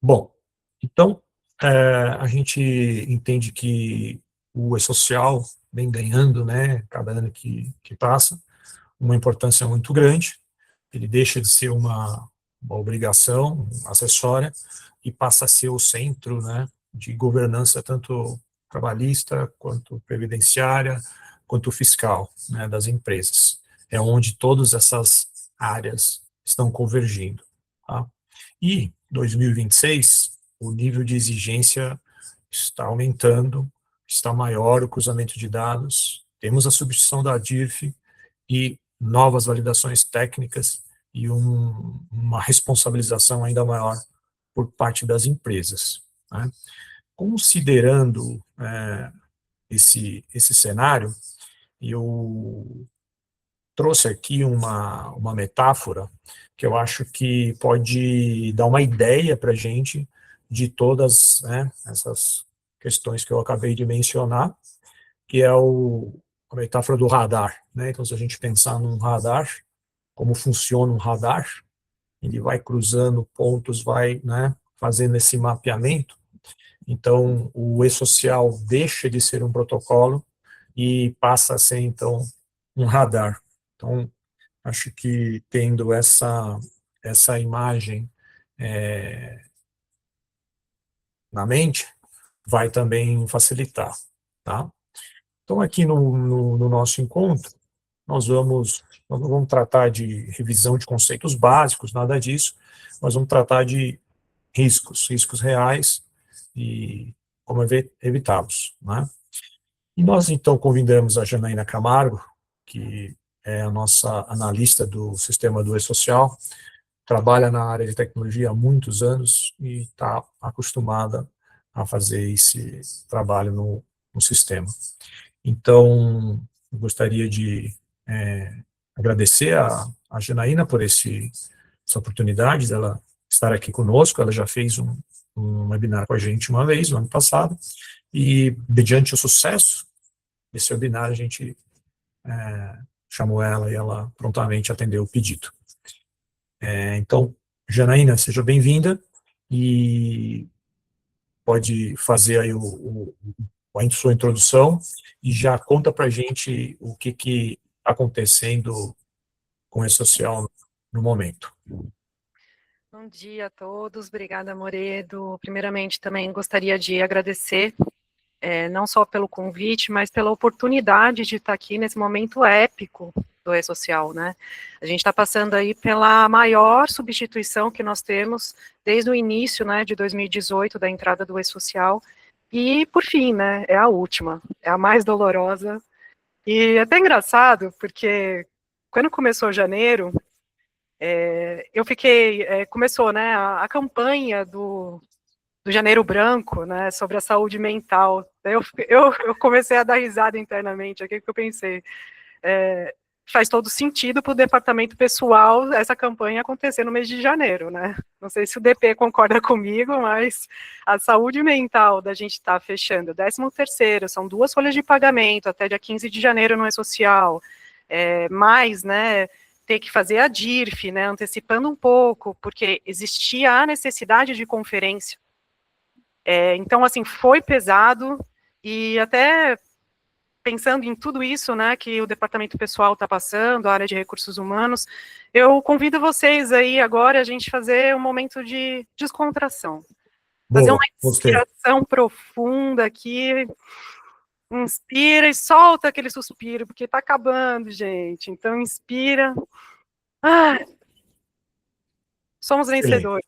Bom, então, a gente entende que o e-social vem ganhando, né, cada ano que passa, uma importância muito grande. Ele deixa de ser uma obrigação acessória e passa a ser o centro, né, de governança tanto trabalhista quanto previdenciária, quanto fiscal, né, das empresas. É onde todas essas áreas estão convergindo. Tá? E 2026, o nível de exigência está aumentando, está maior o cruzamento de dados, temos a substituição da DIRF e novas validações técnicas e uma responsabilização ainda maior por parte das empresas. Né? Considerando esse cenário, eu trouxe aqui uma metáfora que eu acho que pode dar uma ideia para a gente de todas, né, essas questões que eu acabei de mencionar, que é a metáfora do radar. Né? Então, se a gente pensar num radar, como funciona um radar, ele vai cruzando pontos, vai, né, fazendo esse mapeamento. Então, o e-social deixa de ser um protocolo e passa a ser, então, um radar. Então, acho que tendo essa imagem na mente, vai também facilitar, tá? Então, aqui no nosso encontro, nós não vamos tratar de revisão de conceitos básicos, nada disso, nós vamos tratar de riscos reais e como evitá-los, né? E nós, então, convidamos a Janaína Camargo, que é a nossa analista do sistema do E-Social, trabalha na área de tecnologia há muitos anos e está acostumada a fazer esse trabalho no sistema. Então, eu gostaria de agradecer a Janaína por essa oportunidade dela estar aqui conosco. Ela já fez um webinar com a gente uma vez, no ano passado, e, mediante o sucesso desse webinar, a gente chamou ela e ela prontamente atendeu o pedido. Então, Janaína, seja bem-vinda e pode fazer aí a sua introdução e já conta para a gente o que está acontecendo com esse social no momento. Bom dia a todos, obrigada, Moredo. Primeiramente, também gostaria de agradecer, não só pelo convite, mas pela oportunidade de estar aqui nesse momento épico do E-Social, né? A gente está passando aí pela maior substituição que nós temos desde o início, né, de 2018, da entrada do E-Social, e, por fim, né, é a última, é a mais dolorosa, e é até engraçado, porque quando começou janeiro, eu fiquei, começou, né, a campanha do Janeiro Branco, né, sobre a saúde mental. Eu comecei a dar risada internamente aqui, porque eu pensei, faz todo sentido para o departamento pessoal essa campanha acontecer no mês de janeiro, né? Não sei se o DP concorda comigo, mas a saúde mental da gente está fechando 13º, são 2 folhas de pagamento até dia 15 de janeiro no E-Social, mais, né, ter que fazer a DIRF, né, antecipando um pouco, porque existia a necessidade de conferência. Então, assim, foi pesado, e até pensando em tudo isso, né, que o departamento pessoal está passando, a área de recursos humanos, eu convido vocês aí agora a gente fazer um momento de descontração. Fazer uma Boa, gostei. inspiração profunda aqui, inspira e solta aquele suspiro, porque está acabando, gente. Então, inspira. Ah, somos Excelente. vencedores,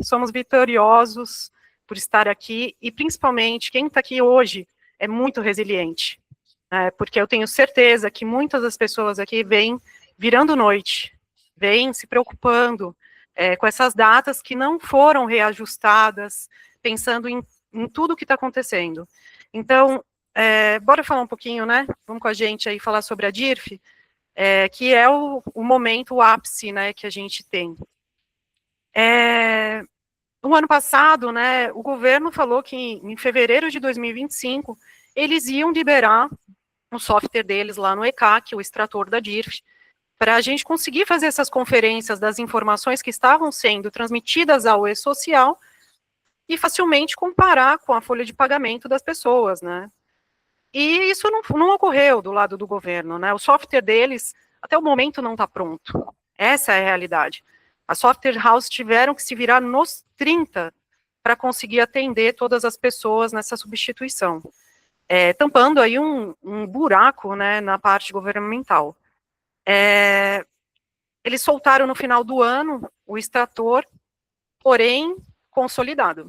somos vitoriosos por estar aqui, e principalmente quem está aqui hoje é muito resiliente, né, porque eu tenho certeza que muitas das pessoas aqui vêm virando noite, vêm se preocupando com essas datas que não foram reajustadas, pensando em tudo que está acontecendo. Então, bora falar um pouquinho, né, vamos com a gente aí falar sobre a DIRF, que é o momento, o ápice, né, que a gente tem. No ano passado, né, o governo falou que em fevereiro de 2025 eles iam liberar um software deles lá no ECAC, o extrator da DIRF, para a gente conseguir fazer essas conferências das informações que estavam sendo transmitidas ao E-Social e facilmente comparar com a folha de pagamento das pessoas, né? E isso não ocorreu do lado do governo, né? O software deles, até o momento, não está pronto. Essa é a realidade. As software houses tiveram que se virar nos 30 para conseguir atender todas as pessoas nessa substituição, tampando aí um buraco, né, na parte governamental. Eles soltaram no final do ano o extrator, porém consolidado.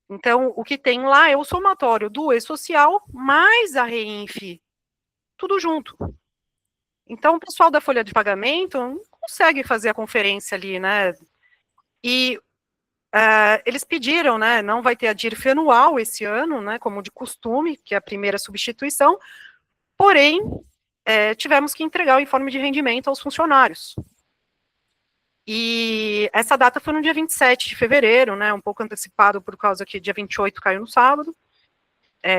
Então, o que tem lá é o somatório do e-social mais a REINF, tudo junto. Então, o pessoal da folha de pagamento não consegue fazer a conferência ali, né? E eles pediram, né, não vai ter a DIRF anual esse ano, né, como de costume, que é a primeira substituição, porém, tivemos que entregar o informe de rendimento aos funcionários. E essa data foi no dia 27 de fevereiro, né, um pouco antecipado por causa que dia 28 caiu no sábado.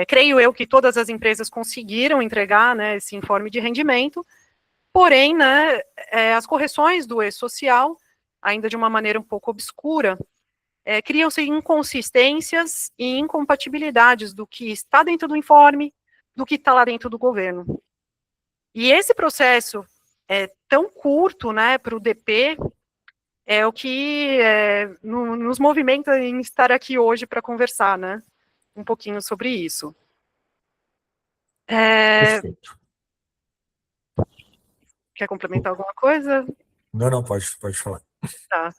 Creio eu que todas as empresas conseguiram entregar, né, esse informe de rendimento, porém, né, as correções do e-social, ainda de uma maneira um pouco obscura, criam-se inconsistências e incompatibilidades do que está dentro do informe, do que está lá dentro do governo. E esse processo é tão curto, né, para o DP, é o que nos movimenta em estar aqui hoje para conversar, né, um pouquinho sobre isso. Perfeito. Quer complementar alguma coisa? Não, pode falar. Tá.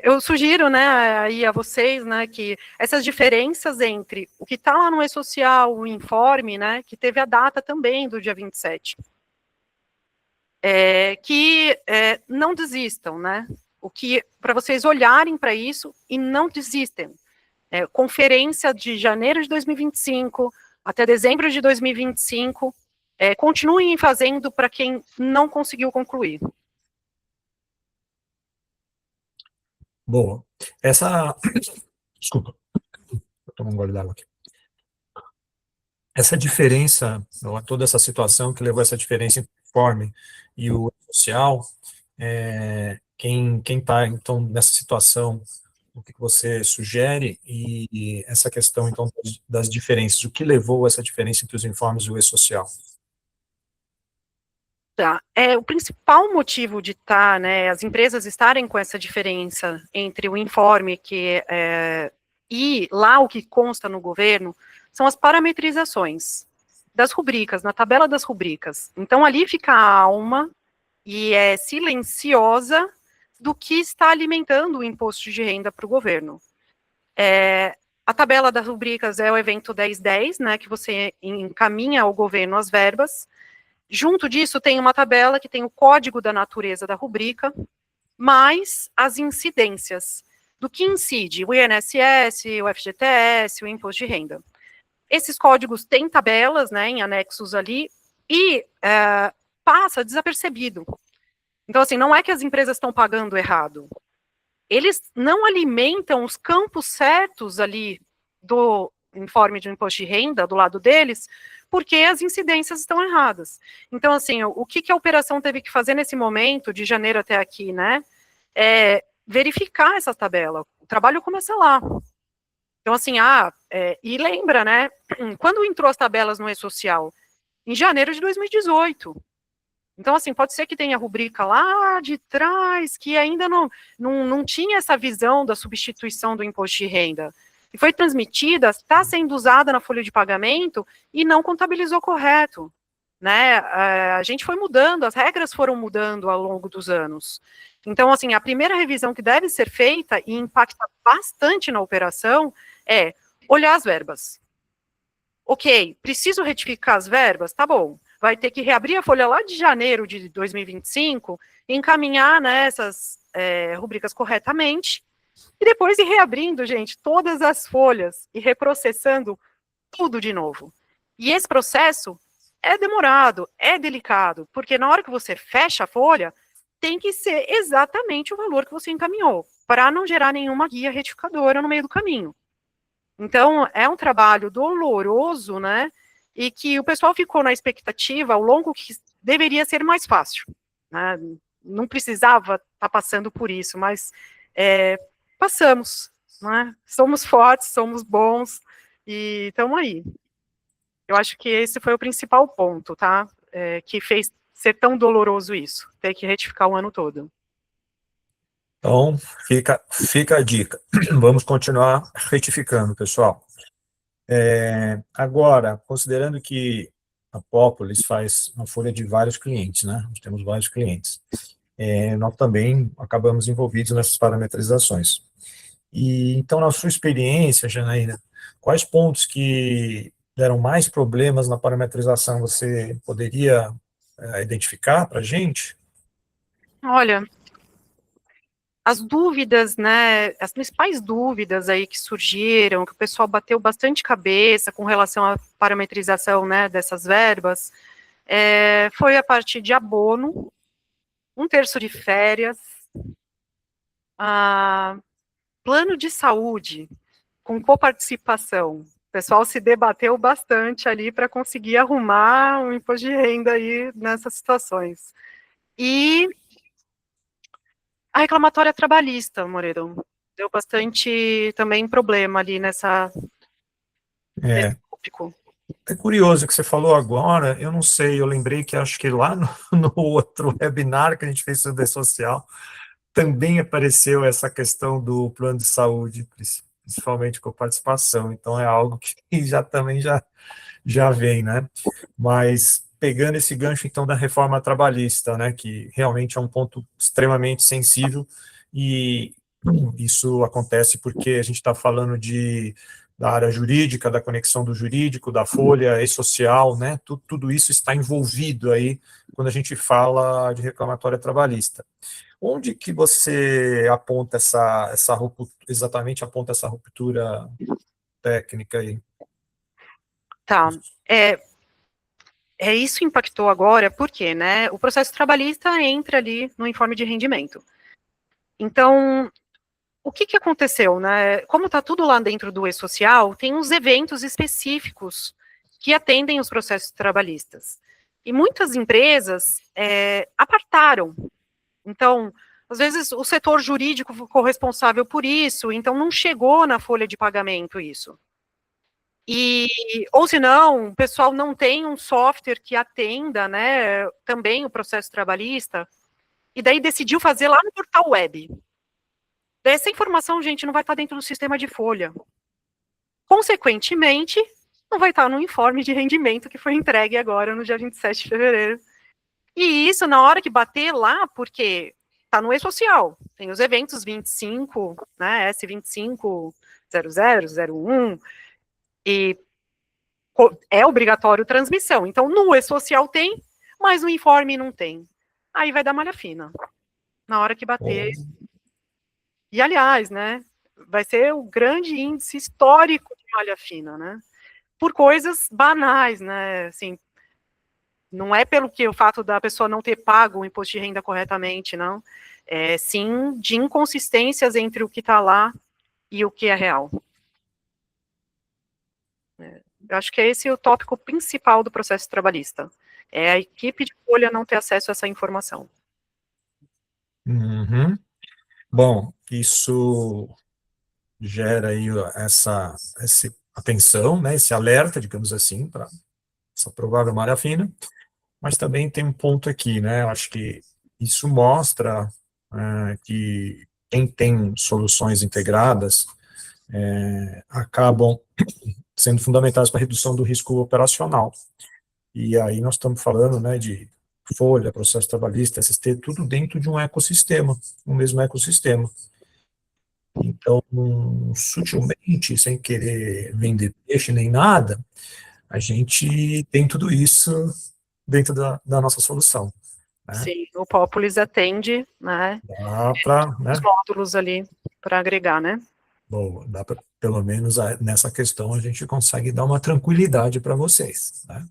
Eu sugiro, né, aí a vocês, né, que essas diferenças entre o que está lá no e-social, o informe, né, que teve a data também do dia 27, que não desistam, né, para vocês olharem para isso e não desistem. Conferência de janeiro de 2025 até dezembro de 2025, continuem fazendo para quem não conseguiu concluir. Boa. Desculpa, vou tomar um gole d'água aqui. Essa diferença, toda essa situação que levou a essa diferença entre o informe e o social, quem está, então, nessa situação, o que você sugere, e essa questão, então, das diferenças, o que levou a essa diferença entre os informes e o e-social? Tá. O principal motivo de estar, né, as empresas estarem com essa diferença entre o informe e lá o que consta no governo, são as parametrizações das rubricas, na tabela das rubricas. Então, ali fica a alma e é silenciosa do que está alimentando o imposto de renda para o governo. A tabela das rubricas é o evento 1010, né, que você encaminha ao governo as verbas. Junto disso, tem uma tabela que tem o código da natureza da rubrica, mais as incidências do que incide o INSS, o FGTS, o Imposto de Renda. Esses códigos têm tabelas, né, em anexos ali, e passa desapercebido. Então, assim, não é que as empresas estão pagando errado. Eles não alimentam os campos certos ali do informe de imposto de renda, do lado deles, porque as incidências estão erradas. Então, assim, o que a operação teve que fazer nesse momento, de janeiro até aqui, né, verificar essa tabela. O trabalho começa lá. Então, assim, e lembra, né, quando entrou as tabelas no e-social? Em janeiro de 2018. Então, assim, pode ser que tenha rubrica lá de trás, que ainda não tinha essa visão da substituição do imposto de renda. E foi transmitida, está sendo usada na folha de pagamento e não contabilizou correto. Né? A gente foi mudando, as regras foram mudando ao longo dos anos. Então, assim, a primeira revisão que deve ser feita e impacta bastante na operação é olhar as verbas. Ok, preciso retificar as verbas? Tá bom. Vai ter que reabrir a folha lá de janeiro de 2025 e encaminhar, né, essas rubricas corretamente, e depois ir reabrindo, gente, todas as folhas e reprocessando tudo de novo. E esse processo é demorado, é delicado, porque na hora que você fecha a folha, tem que ser exatamente o valor que você encaminhou, para não gerar nenhuma guia retificadora no meio do caminho. Então, é um trabalho doloroso, né, e que o pessoal ficou na expectativa ao longo que deveria ser mais fácil, né? Não precisava estar passando por isso, mas passamos, né? Somos fortes, somos bons e estamos aí. Eu acho que esse foi o principal ponto, tá? Que fez ser tão doloroso isso, ter que retificar o ano todo. Então, fica a dica. Vamos continuar retificando, pessoal. Agora, considerando que a Populis faz uma folha de vários clientes, né? Nós temos vários clientes. Nós também acabamos envolvidos nessas parametrizações. E, então, na sua experiência, Janaína, quais pontos que deram mais problemas na parametrização você poderia identificar para a gente? Olha, as dúvidas, né, as principais dúvidas aí que surgiram, que o pessoal bateu bastante cabeça com relação à parametrização, né, dessas verbas, foi a parte de abono, 1/3 de férias, plano de saúde com coparticipação. O pessoal se debateu bastante ali para conseguir arrumar um imposto de renda aí nessas situações. E a reclamatória trabalhista, Moreira, deu bastante também problema ali nesse tópico. É curioso que você falou agora, eu não sei, eu lembrei que acho que lá no outro webinar que a gente fez sobre social, também apareceu essa questão do plano de saúde, principalmente com participação, então é algo que já vem, né? Mas pegando esse gancho, então, da reforma trabalhista, né, que realmente é um ponto extremamente sensível, e isso acontece porque a gente está falando da área jurídica, da conexão do jurídico, da folha e social, né, tudo isso está envolvido aí quando a gente fala de reclamatória trabalhista. Onde que você aponta essa ruptura, exatamente aponta essa ruptura técnica aí? Tá. Isso impactou agora, porque, né, o processo trabalhista entra ali no informe de rendimento. Então, o que aconteceu, né? Como está tudo lá dentro do e-social, tem uns eventos específicos que atendem os processos trabalhistas. E muitas empresas apartaram. Então, às vezes, o setor jurídico ficou responsável por isso, então não chegou na folha de pagamento isso. Ou se não, o pessoal não tem um software que atenda, né, também o processo trabalhista, e daí decidiu fazer lá no portal web. Essa informação, gente, não vai estar dentro do sistema de folha. Consequentemente, não vai estar no informe de rendimento que foi entregue agora no dia 27 de fevereiro. E isso, na hora que bater lá, porque está no e-social, tem os eventos 25, né, S25, 00, 01, e é obrigatório transmissão. Então, no e-social tem, mas no informe não tem. Aí vai dar malha fina, na hora que bater. E, aliás, né, vai ser o grande índice histórico de malha fina, né, por coisas banais, né, assim, não é pelo que o fato da pessoa não ter pago o imposto de renda corretamente, não, sim de inconsistências entre o que está lá e o que é real. Eu acho que esse é o tópico principal do processo trabalhista. É a equipe de folha não ter acesso a essa informação. Uhum. Bom, isso gera aí essa atenção, né, esse alerta, digamos assim, para essa provável malha fina, mas também tem um ponto aqui, né, eu acho que isso mostra que quem tem soluções integradas acabam sendo fundamentais para a redução do risco operacional. E aí nós estamos falando, né, de folha, processo trabalhista, SST, tudo dentro de um ecossistema, um mesmo ecossistema. Então, sutilmente, sem querer vender peixe nem nada, a gente tem tudo isso dentro da nossa solução. Né? Sim, o Populis atende, né, dá para, né, os módulos ali para agregar, né? Bom, dá pra, pelo menos nessa questão a gente consegue dar uma tranquilidade para vocês. Né?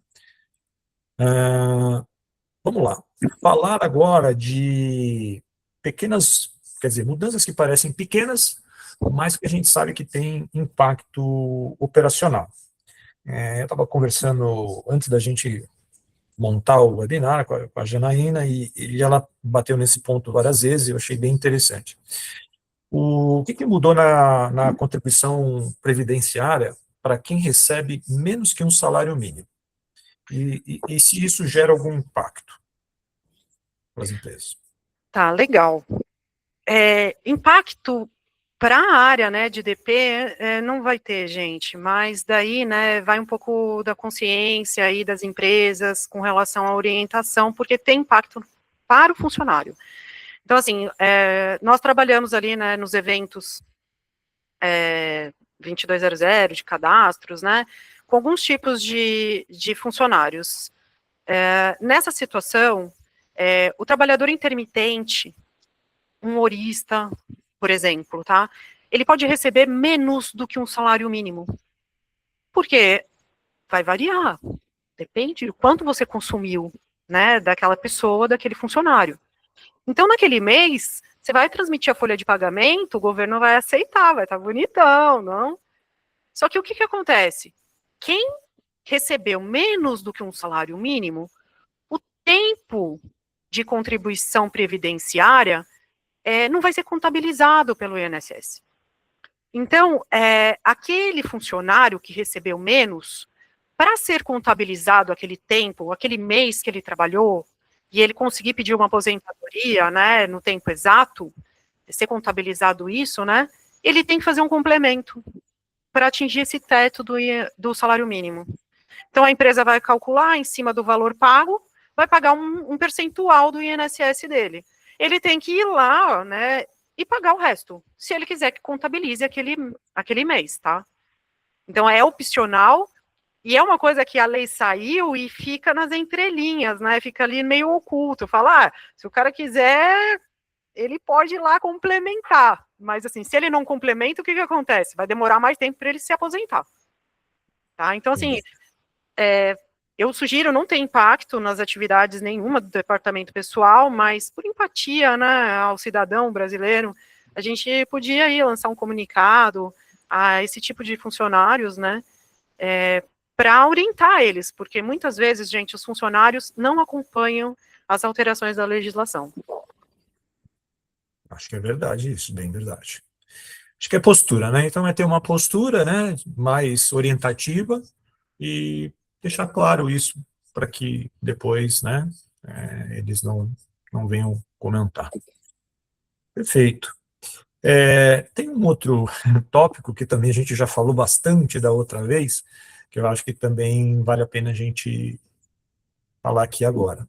Vamos lá. Falar agora de pequenas, quer dizer, mudanças que parecem pequenas, mas que a gente sabe que tem impacto operacional. Eu estava conversando antes da gente montar o webinar com a Janaína e ela bateu nesse ponto várias vezes e eu achei bem interessante. O que mudou na contribuição previdenciária para quem recebe menos que um salário mínimo? E se isso gera algum impacto para as empresas? Tá, legal. Impacto para a área, né, de DP, não vai ter, gente, mas daí, né, vai um pouco da consciência aí das empresas com relação à orientação, porque tem impacto para o funcionário. Então, assim, nós trabalhamos ali, né, nos eventos 2200 de cadastros, né, com alguns tipos de funcionários. Nessa situação, o trabalhador intermitente, um horista, por exemplo, tá? Ele pode receber menos do que um salário mínimo. Porque vai variar. Depende do quanto você consumiu, né, daquela pessoa, daquele funcionário. Então, naquele mês, você vai transmitir a folha de pagamento, o governo vai aceitar, vai estar bonitão, não? Só que o que acontece? Quem recebeu menos do que um salário mínimo, o tempo de contribuição previdenciária não vai ser contabilizado pelo INSS. Então, aquele funcionário que recebeu menos, para ser contabilizado aquele tempo, aquele mês que ele trabalhou, e ele conseguir pedir uma aposentadoria, né, no tempo exato, ser contabilizado isso, né, ele tem que fazer um complemento para atingir esse teto do salário mínimo. Então, a empresa vai calcular em cima do valor pago, vai pagar um percentual do INSS dele. Ele tem que ir lá, né, e pagar o resto, se ele quiser que contabilize aquele mês, tá? Então, é opcional, e é uma coisa que a lei saiu e fica nas entrelinhas, né, fica ali meio oculto, fala, se o cara quiser, ele pode ir lá complementar, mas assim, se ele não complementa, o que acontece? Vai demorar mais tempo para ele se aposentar, tá? Então, assim, eu sugiro não ter impacto nas atividades nenhuma do departamento pessoal, mas por empatia, né, ao cidadão brasileiro, a gente podia aí lançar um comunicado a esse tipo de funcionários, né, para orientar eles, porque muitas vezes, gente, os funcionários não acompanham as alterações da legislação. Acho que é verdade isso, bem verdade. Acho que é postura, né? Então é ter uma postura, né, mais orientativa e deixar claro isso para que depois, né, eles não venham comentar. Perfeito. Tem um outro tópico que também a gente já falou bastante da outra vez, que eu acho que também vale a pena a gente falar aqui agora.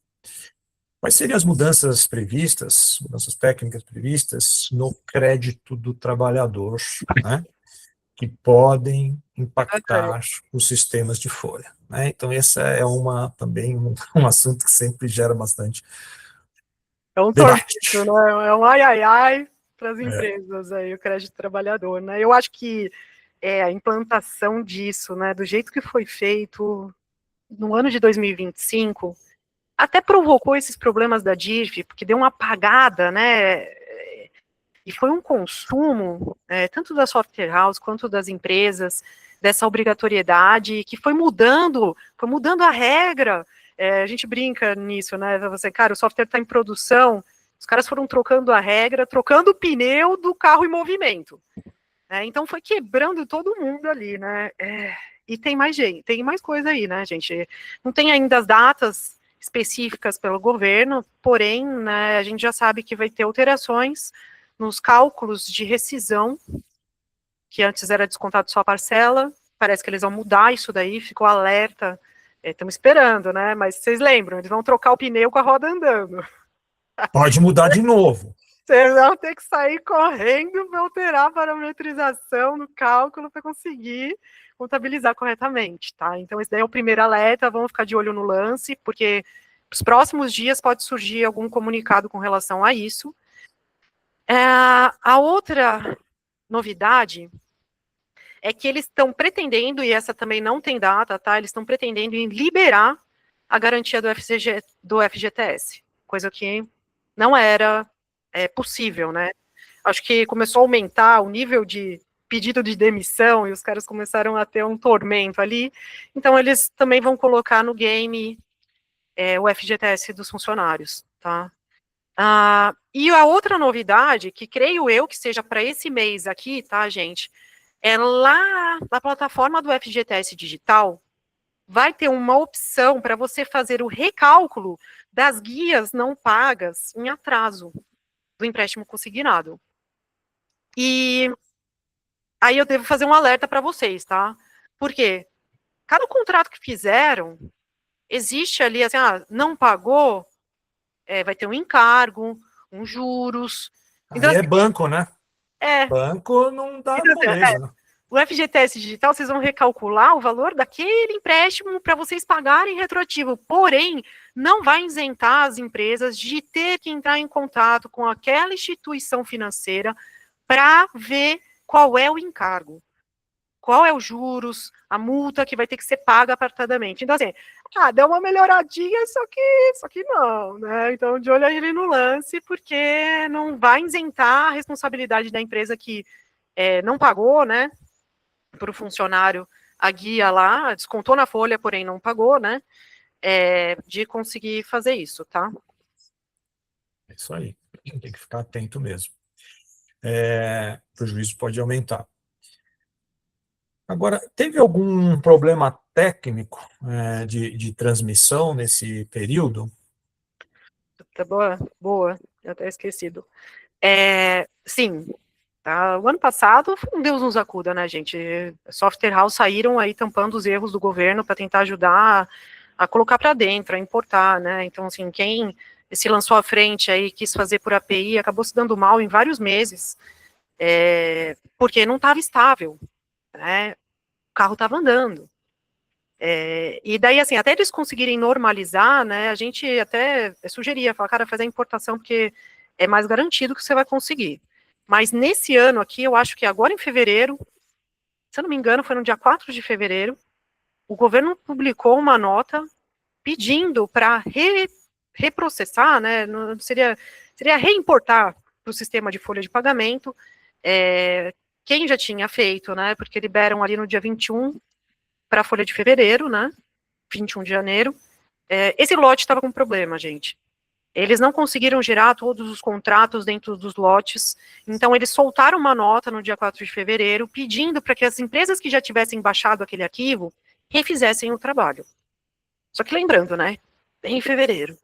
Quais seriam as mudanças previstas, mudanças técnicas previstas no crédito do trabalhador, né, que podem impactar os sistemas de folha, né? Então, esse é também um assunto que sempre gera bastante É um tormento, debate. né? É um ai para as É, empresas aí, o crédito trabalhador, né? Eu acho que a implantação disso, né, do jeito que foi feito no ano de 2025, até provocou esses problemas da DIRF, porque deu uma apagada, né, e foi um consumo, tanto da software house quanto das empresas, dessa obrigatoriedade, que foi mudando a regra. A gente brinca nisso, né? Você, cara, o software está em produção, os caras foram trocando a regra, trocando o pneu do carro em movimento. Então foi quebrando todo mundo ali, né? E tem mais gente, tem mais coisa aí, né, gente? Não tem ainda as datas específicas pelo governo, porém, né, a gente já sabe que vai ter alterações nos cálculos de rescisão, que antes era descontado só a parcela, parece que eles vão mudar isso daí, ficou alerta, estamos esperando, né, mas vocês lembram, eles vão trocar o pneu com a roda andando. pode mudar de novo. Vocês vão ter que sair correndo para alterar a parametrização no cálculo para conseguir contabilizar corretamente, tá? Então, esse daí é o primeiro alerta, vamos ficar de olho no lance, porque nos próximos dias pode surgir algum comunicado com relação a isso. A outra novidade é que eles estão pretendendo, e essa também não tem data, tá? Eles estão pretendendo em liberar a garantia do FGTS, coisa que não era possível, né? Acho que começou a aumentar o nível de pedido de demissão e os caras começaram a ter um tormento ali. Então, eles também vão colocar no game o FGTS dos funcionários, tá? E a outra novidade, que creio eu que seja para esse mês aqui, tá, gente? É lá na plataforma do FGTS Digital, vai ter uma opção para você fazer o recálculo das guias não pagas em atraso do empréstimo consignado. E aí eu devo fazer um alerta para vocês, tá? Porque cada contrato que fizeram, existe ali, assim, não pagou, vai ter um encargo, um juros. Então, Aí é assim, banco, né? é, Banco não dá então, assim, moleza, né? o FGTS Digital, vocês vão recalcular o valor daquele empréstimo para vocês pagarem retroativo. Porém, não vai isentar as empresas de ter que entrar em contato com aquela instituição financeira para ver qual é o encargo, qual é os juros, a multa que vai ter que ser paga apartadamente. Então, assim, deu uma melhoradinha, só que não, né? Então, de olho aí no lance, porque não vai isentar a responsabilidade da empresa que não pagou, né? Para o funcionário a guia lá, descontou na folha, porém não pagou, né? De conseguir fazer isso, tá? É isso aí. Tem que ficar atento mesmo. O prejuízo pode aumentar. Agora, teve algum problema técnico de transmissão nesse período? Tá boa? Boa, eu até esquecido. Sim, tá? O ano passado foi um Deus nos acuda, né, gente? Software house saíram aí tampando os erros do governo para tentar ajudar a colocar para dentro, a importar, né? Então, assim, quem se lançou à frente aí, quis fazer por API, acabou se dando mal em vários meses, porque não estava estável, né? O carro estava andando. E daí, assim, até eles conseguirem normalizar, né, a gente até sugeria, falar, cara, fazer a importação, porque é mais garantido que você vai conseguir. Mas nesse ano aqui, eu acho que agora em fevereiro, se eu não me engano, foi no dia 4 de fevereiro, o governo publicou uma nota pedindo para reprocessar, né, seria reimportar para o sistema de folha de pagamento, quem já tinha feito, né, porque liberam ali no dia 21 para a folha de fevereiro, né, 21 de janeiro, esse lote estava com problema, gente. Eles não conseguiram gerar todos os contratos dentro dos lotes, então eles soltaram uma nota no dia 4 de fevereiro, pedindo para que as empresas que já tivessem baixado aquele arquivo refizessem o trabalho. Só que lembrando, né, em fevereiro,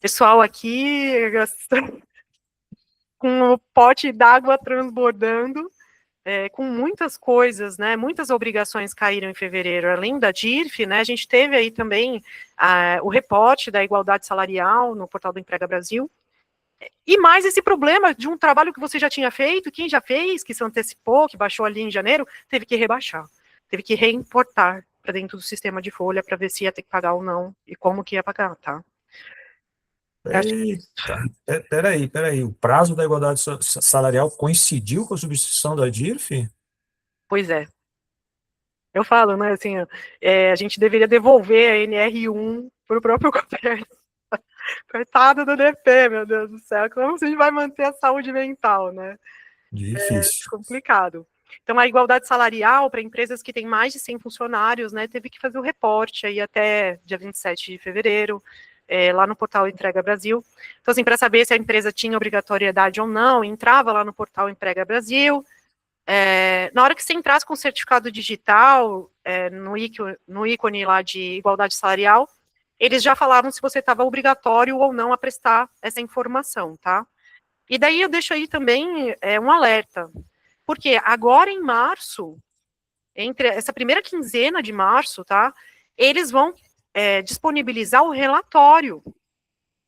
pessoal aqui com o pote d'água transbordando, com muitas coisas, né, muitas obrigações caíram em fevereiro, além da DIRF, né, a gente teve aí também o reporte da igualdade salarial no portal do Emprega Brasil, e mais esse problema de um trabalho que você já tinha feito, quem já fez, que se antecipou, que baixou ali em janeiro, teve que rebaixar, teve que reimportar para dentro do sistema de folha para ver se ia ter que pagar ou não, e como que ia pagar, tá? Eita, peraí. O prazo da igualdade salarial coincidiu com a substituição da DIRF? Pois é. Eu falo, né, assim, a gente deveria devolver a NR1 para o próprio governo. Coitado do DP, meu Deus do céu, como a gente vai manter a saúde mental, né? Difícil. Complicado. Então, a igualdade salarial para empresas que têm mais de 100 funcionários, né, teve que fazer o reporte aí até dia 27 de fevereiro, lá no portal Entrega Brasil. Então, assim, para saber se a empresa tinha obrigatoriedade ou não, entrava lá no portal Emprega Brasil. Na hora que você entrasse com o certificado digital, no ícone lá de igualdade salarial, eles já falavam se você estava obrigatório ou não a prestar essa informação, tá? E daí eu deixo aí também um alerta, porque agora em março, entre essa primeira quinzena de março, tá? Eles vão disponibilizar o relatório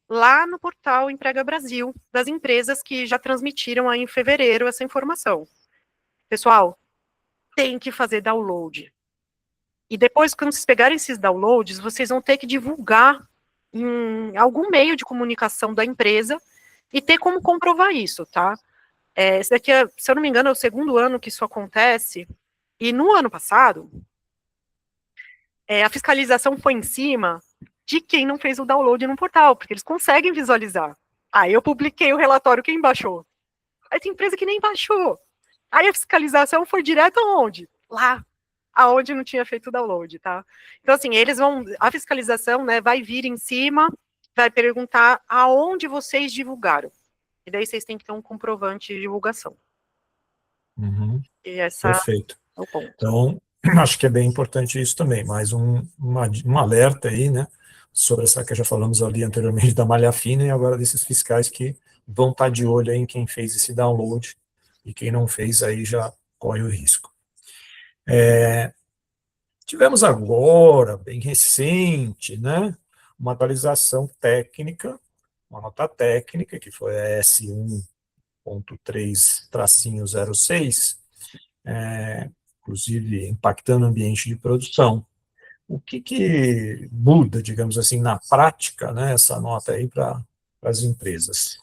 lá no portal Emprega Brasil, das empresas que já transmitiram aí em fevereiro essa informação. Pessoal, tem que fazer download. E depois, quando vocês pegarem esses downloads, vocês vão ter que divulgar em algum meio de comunicação da empresa e ter como comprovar isso, tá? Esse daqui, se eu não me engano, é o segundo ano que isso acontece. E no ano passado, a fiscalização foi em cima de quem não fez o download no portal, porque eles conseguem visualizar. Aí eu publiquei o relatório, quem baixou? Aí tem empresa que nem baixou. Aí a fiscalização foi direto aonde? Lá, aonde não tinha feito o download, tá? Então, assim, a fiscalização, né, vai vir em cima vai perguntar aonde vocês divulgaram. E daí vocês têm que ter um comprovante de divulgação. E essa Perfeito. é o ponto. Então, acho que é bem importante isso também, mais um alerta aí, né, sobre essa que já falamos ali anteriormente da malha fina e agora desses fiscais que vão estar de olho aí em quem fez esse download e quem não fez aí já corre o risco. Tivemos agora, bem recente, né, uma atualização técnica, uma nota técnica, que foi a S1.3-06, inclusive impactando o ambiente de produção. O que muda, digamos assim, na prática, né, essa nota aí para as empresas?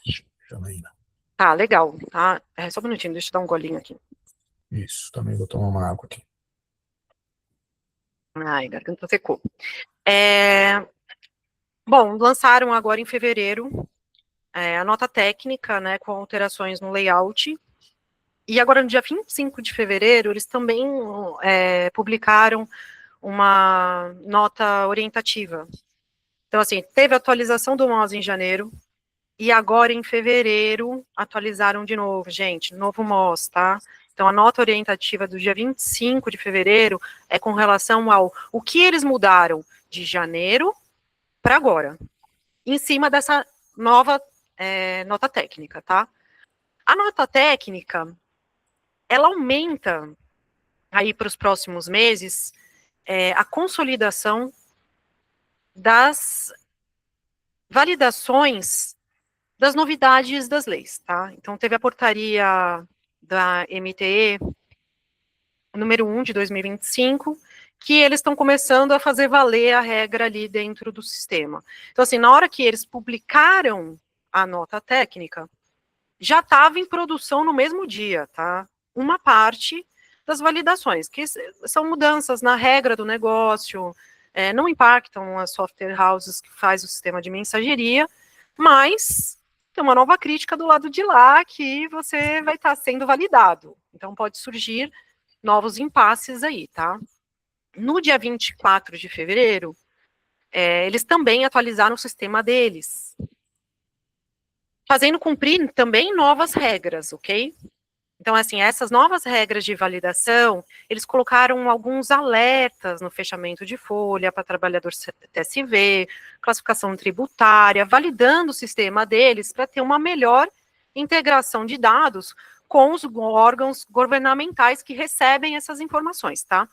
Janaína. Tá, legal. Tá? Só um minutinho, deixa eu dar um golinho aqui. Isso, também vou tomar uma água aqui. Ai, garganta secou. Bom, lançaram agora em fevereiro a nota técnica, né, com alterações no layout. E agora, no dia 25 de fevereiro, eles também publicaram uma nota orientativa. Então, assim, teve atualização do MOS em janeiro, e agora em fevereiro atualizaram de novo, gente, novo MOS, tá? Então, a nota orientativa do dia 25 de fevereiro é com relação ao o que eles mudaram de janeiro para agora, em cima dessa nova nota técnica, tá? A nota técnica, ela aumenta aí para os próximos meses a consolidação das validações das novidades das leis, tá? Então, teve a portaria da MTE número 1 de 2025, que eles estão começando a fazer valer a regra ali dentro do sistema. Então, assim, na hora que eles publicaram a nota técnica, já estava em produção no mesmo dia, tá? Uma parte das validações, que são mudanças na regra do negócio, não impactam as software houses que faz o sistema de mensageria, mas tem uma nova crítica do lado de lá que você vai estar sendo validado. Então, pode surgir novos impasses aí, tá? No dia 24 de fevereiro, eles também atualizaram o sistema deles, fazendo cumprir também novas regras, ok? Então, assim, essas novas regras de validação, eles colocaram alguns alertas no fechamento de folha para trabalhador TSV, classificação tributária, validando o sistema deles para ter uma melhor integração de dados com os órgãos governamentais que recebem essas informações, tá?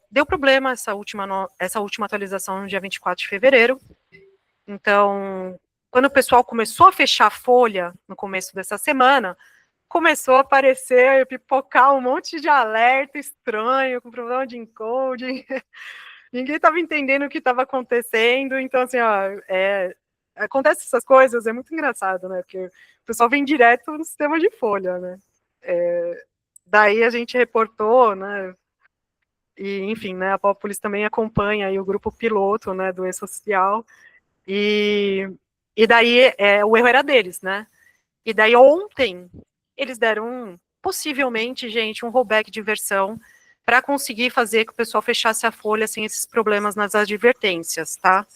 Deu problema essa última atualização no dia 24 de fevereiro. Então, quando o pessoal começou a fechar a folha no começo dessa semana, começou a aparecer, pipocar um monte de alerta estranho, com problema de encoding. Ninguém estava entendendo o que estava acontecendo. Então, assim, ó, acontece essas coisas, é muito engraçado, né? Porque o pessoal vem direto no sistema de folha, né? Daí a gente reportou, né? E, enfim, né? A Populus também acompanha aí o grupo piloto, né? Do E-Social. E daí o erro era deles, né? E daí ontem eles deram possivelmente, gente, um rollback de versão para conseguir fazer que o pessoal fechasse a folha sem esses problemas nas advertências, tá?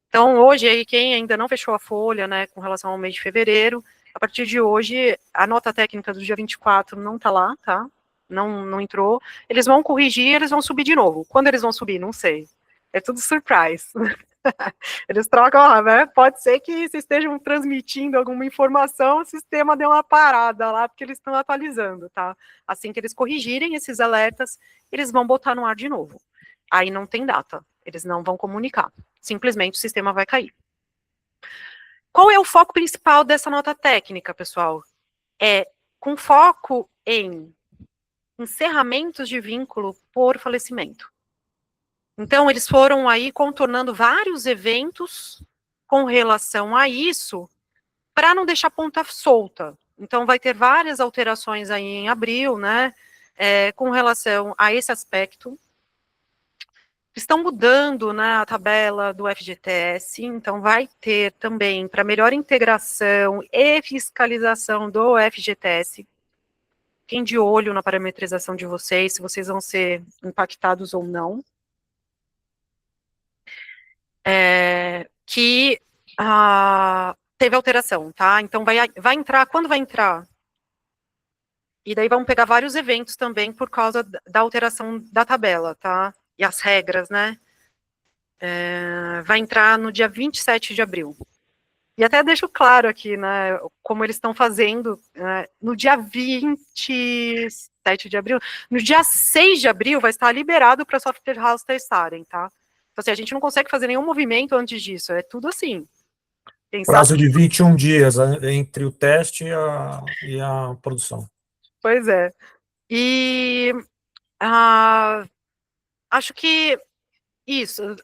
Então, hoje, aí, quem ainda não fechou a folha, né, com relação ao mês de fevereiro, a partir de hoje, a nota técnica do dia 24 não tá lá, tá? Não entrou. Eles vão corrigir, eles vão subir de novo. Quando eles vão subir? Não sei. É tudo surprise. Eles trocam lá, né? Pode ser que se estejam transmitindo alguma informação, o sistema deu uma parada lá, porque eles estão atualizando, tá? Assim que eles corrigirem esses alertas, eles vão botar no ar de novo. Aí não tem data, eles não vão comunicar. Simplesmente o sistema vai cair. Qual é o foco principal dessa nota técnica, pessoal? Com foco em encerramentos de vínculo por falecimento. Então, eles foram aí contornando vários eventos com relação a isso, para não deixar ponta solta. Então, vai ter várias alterações aí em abril, né, com relação a esse aspecto. Estão mudando, né, a tabela do FGTS, então vai ter também, para melhor integração e fiscalização do FGTS, fiquem de olho na parametrização de vocês, se vocês vão ser impactados ou não. Que Teve alteração, tá? Então vai entrar, quando vai entrar? E daí vamos pegar vários eventos também por causa da alteração da tabela, tá? E as regras, né? Vai entrar no dia 27 de abril. E até deixo claro aqui, né, como eles estão fazendo, né, no dia 27 de abril, no dia 6 de abril vai estar liberado para software house testarem, tá? Então, assim, a gente não consegue fazer nenhum movimento antes disso, é tudo assim. Prazo de 21 dias entre o teste e a produção. Pois é. E acho que isso,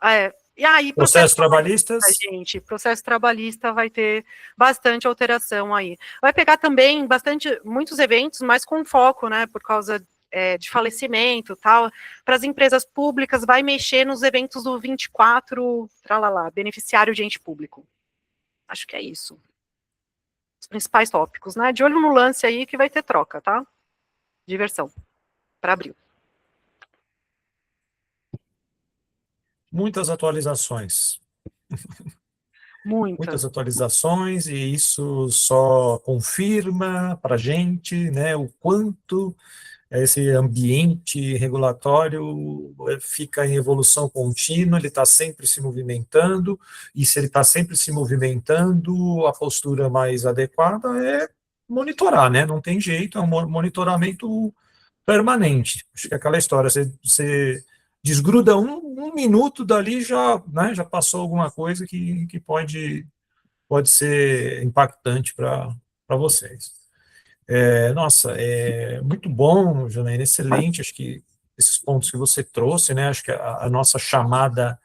e aí, Processos trabalhistas? Gente, processo trabalhista vai ter bastante alteração aí. Vai pegar também muitos eventos, mas com foco, né, por causa de falecimento tal, para as empresas públicas, vai mexer nos eventos do 24, tralala, beneficiário de ente público. Acho que é isso. Os principais tópicos, né? De olho no lance aí que vai ter troca, tá? Diversão, para abril. Muitas atualizações. Muitas atualizações, e isso só confirma para a gente, né, o quanto esse ambiente regulatório fica em evolução contínua, ele está sempre se movimentando, e se ele está sempre se movimentando, a postura mais adequada é monitorar, né? Não tem jeito, é um monitoramento permanente. Acho que é aquela história, você desgruda um minuto dali, já, né, já passou alguma coisa que pode ser impactante para vocês. Nossa, muito bom, Janaína, excelente, acho que esses pontos que você trouxe, né, acho que a nossa chamada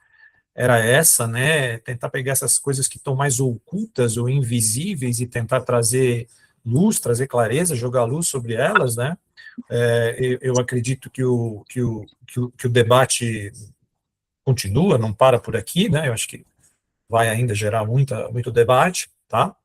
era essa, né, tentar pegar essas coisas que estão mais ocultas ou invisíveis e tentar trazer luz, trazer clareza, jogar luz sobre elas, né. Eu acredito que o debate continua, não para por aqui, né, eu acho que vai ainda gerar muito debate, tá?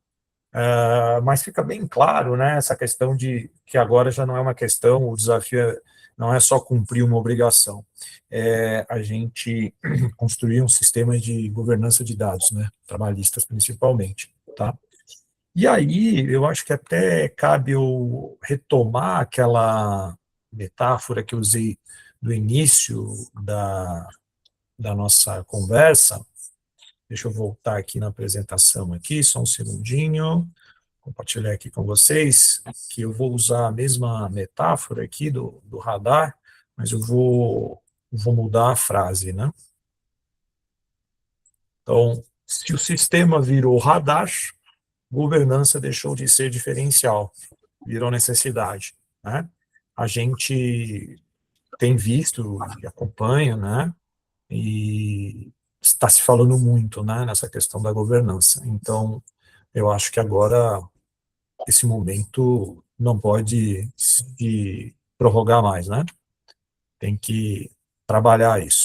Mas fica bem claro, né, essa questão de que agora já não é uma questão, o desafio não é só cumprir uma obrigação, é a gente construir um sistema de governança de dados, né, trabalhistas principalmente, tá? E aí, eu acho que até cabe eu retomar aquela metáfora que eu usei no início da nossa conversa. Deixa eu voltar aqui na apresentação aqui, só um segundinho, compartilhar aqui com vocês, que eu vou usar a mesma metáfora aqui do radar, mas eu vou mudar a frase, né? Então, se o sistema virou radar, governança deixou de ser diferencial, virou necessidade, né? A gente tem visto e acompanha, né? E está se falando muito, né, nessa questão da governança. Então, eu acho que agora esse momento não pode se prorrogar mais, né? Tem que trabalhar isso.